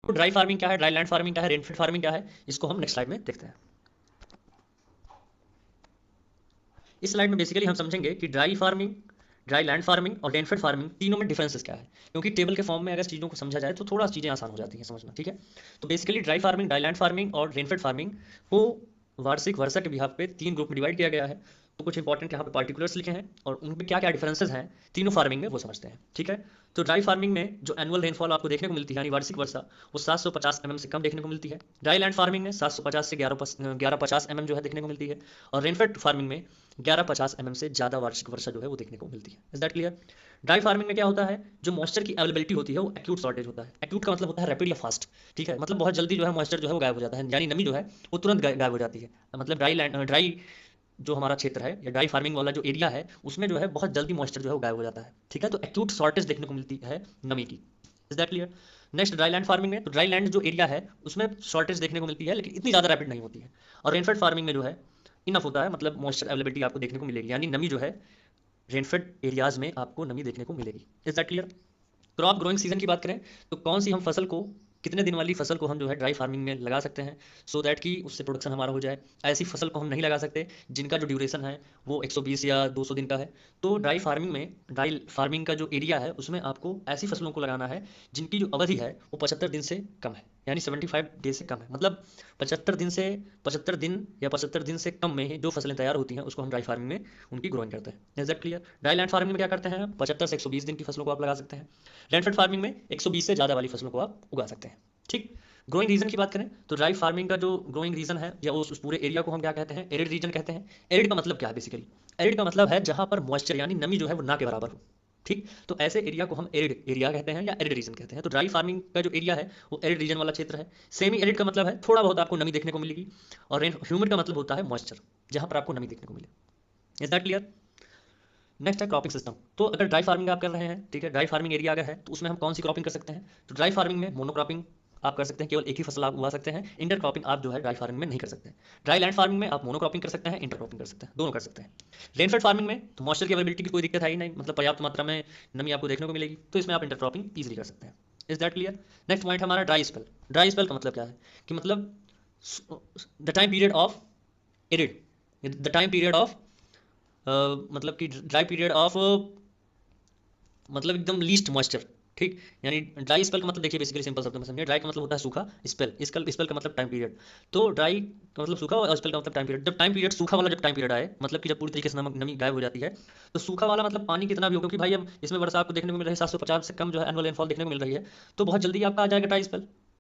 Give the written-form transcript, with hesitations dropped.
तो dry farming क्या है, ड्राई लैंड फार्मिंग क्या है, रेनफेड फार्मिंग क्या है, इसको हम नेक्स्ट स्लाइड में देखते हैं। इस स्लाइड में बेसिकली हम समझेंगे कि dry farming, dry land farming और रेनफेड फार्मिंग तीनों में डिफरेंसेस क्या है, क्योंकि टेबल के फॉर्म में अगर चीज़ों को समझा जाए तो थोड़ा चीज़ें आसान हो जाती हैं समझना, ठीक है। तो basically dry farming, dry land farming और रेनफेड फार्मिंग को वार्षिक वर्षा के बिहाफ पे 3 ग्रुप में डिवाइड किया गया है। तो कुछ इंपॉर्टेंट यहाँ पे पार्टिकुलर्स लिखे हैं और उनमें क्या क्या डिफरेंसेस हैं तीनों फार्मिंग में वो समझते हैं, ठीक है। तो ड्राई फार्मिंग में जो एनुअल रेनफॉल आपको देखने को मिलती है यानी वार्षिक वर्षा, वो 750 mm से कम देखने को मिलती है। ड्राई लैंड फार्मिंग में 750 से 1150 mm जो है देखने को मिलती है। और रेनफेड फार्मिंग में 1150 mm से ज़्यादा वार्षिक वर्षा जो है वो देखने को मिलती है। Is that clear? Dry farming में क्या होता है, जो मॉइस्चर की अवेलेबिलिटी होती है वो एक्यूट शॉर्टेज होता है। एक्यूट का मतलब होता है रैपिड या फास्ट, ठीक है, मतलब बहुत जल्दी जो है मॉइस्चर जो है वो गायब हो जाता है, यानी नमी जो है वो तुरंत गायब हो जाती है। मतलब ड्राई जो हमारा क्षेत्र है या ड्राई फार्मिंग वाला जो एरिया है उसमें जो है बहुत जल्दी मॉइस्चर जो है वो गायब हो जाता है, ठीक है। तो एक्यूट शॉर्टेज देखने को मिलती है नमी की। Is that clear? Next dry land farming में, तो ड्राई लैंड जो एरिया है उसमें शॉर्टेज देखने को मिलती है लेकिन इतनी ज़्यादा रैपिड नहीं होती है। और रेनफेड फार्मिंग में जो है इनफ होता है, मतलब मॉइस्चर अवेलेबिलिटी आपको देखने को मिलेगी, यानी नमी जो है रेनफेड एरियाज में आपको नमी देखने को मिलेगी। Is that clear? Crop growing season की बात करें तो कौन सी हम फसल को, कितने दिन वाली फसल को हम जो है ड्राई फार्मिंग में लगा सकते हैं सो दैट कि उससे प्रोडक्शन हमारा हो जाए। ऐसी फसल को हम नहीं लगा सकते जिनका जो ड्यूरेशन है वो 120 या 200 दिन का है। तो ड्राई फार्मिंग में, ड्राई फार्मिंग का जो एरिया है उसमें आपको ऐसी फसलों को लगाना है जिनकी जो अवधि है वो 75 दिन से कम है, यानी 75 डेज से कम है। मतलब 75 दिन या 75 दिन से कम में ही जो फसलें तैयार होती हैं उसको हम ड्राई फार्मिंग में उनकी ग्रोइंग करते हैं। Is that clear? Dry land farming में क्या करते हैं, 75 से 120 दिन की फसलों को आप लगा सकते हैं। रेनफेड फार्मिंग में 120 से ज़्यादा वाली फसलों को आप उगा सकते हैं, ठीक। ग्रोइंग रीजन की बात करें तो ड्राई फार्मिंग का जो ग्रोइंग रीजन है या उस पूरे एरिया को हम क्या कहते हैं, एरिड रीजन कहते हैं। एरिड का मतलब क्या है बेसिकली, एरिड का मतलब है जहां पर मॉइस्चर यानी नमी जो है वो ना के बराबर हो, ठीक। तो ऐसे एरिया को हम एरिड एरिया कहते हैं या एरिड रीजन कहते हैं। तो ड्राई फार्मिंग का जो एरिया है वो एरिड रीजन वाला क्षेत्र है। सेमी एरिड का मतलब है थोड़ा बहुत आपको नमी देखने को मिलेगी। और ह्यूमिड का मतलब होता है मॉइस्चर, जहां पर आपको नमी देखने को मिले। Is that clear? नेक्स्ट है क्रॉपिंग सिस्टम। तो अगर ड्राई फार्मिंग आप कर रहे हैं, ठीक है, ड्राई फार्मिंग एरिया अगर है तो उसमें हम कौन सी क्रॉपिंग कर सकते हैं। तो ड्राई फार्मिंग में मोनोक्रॉपिंग आप कर सकते हैं, केवल एक ही फसल आप उगा सकते हैं। इंटर क्रॉपिंग आप जो है ड्राई फार्मिंग में नहीं कर सकते। ड्राई लैंड फार्मिंग में आप मोनोक्रॉपिंग कर सकते हैं, इंटर क्रॉपिंग कर सकते हैं, दोनों कर सकते हैं। रेनफेड फार्मिंग में तो मॉइस्चर की अवेलेबिलिटी की कोई दिक्कत है ही नहीं, मतलब पर्याप्त मात्रा में नमी आपको देखने को मिलेगी, तो इसमें आप इंटर क्रॉपिंग ईजिली कर सकते हैं। Is that clear? Next point हमारा ड्राई स्पेल। ड्राई स्पेल का मतलब क्या है कि मतलब the time period of arid, the time period of मतलब कि ड्राई पीरियड ऑफ मतलब एकदम लीस्ट मॉइस्चर, ठीक। यानी ड्राई स्पेल का मतलब देखिए बेसिकली सिंपल शब्द में समझिए, ड्राई का मतलब होता है सूखा, स्पेल का मतलब टाइम पीरियड। तो ड्राई का मतलब सूखा और स्पेल का मतलब टाइम पीरियड। जब टाइम पीरियड सूखा वाला जब टाइम पीरियड आए, मतलब कि जब पूरी तरीके से नमक नमी गायब हो जाती है, तो सूखा वाला मतलब पानी कितना भी हो, क्योंकि भाई हम इसमें वर्षा आपको देखने को मिल रही है 750 से कम जो है एनुअल रेनफॉल देखने को मिल रही है, तो बहुत जल्दी आपका आ जाएगा ड्राई स्पेल।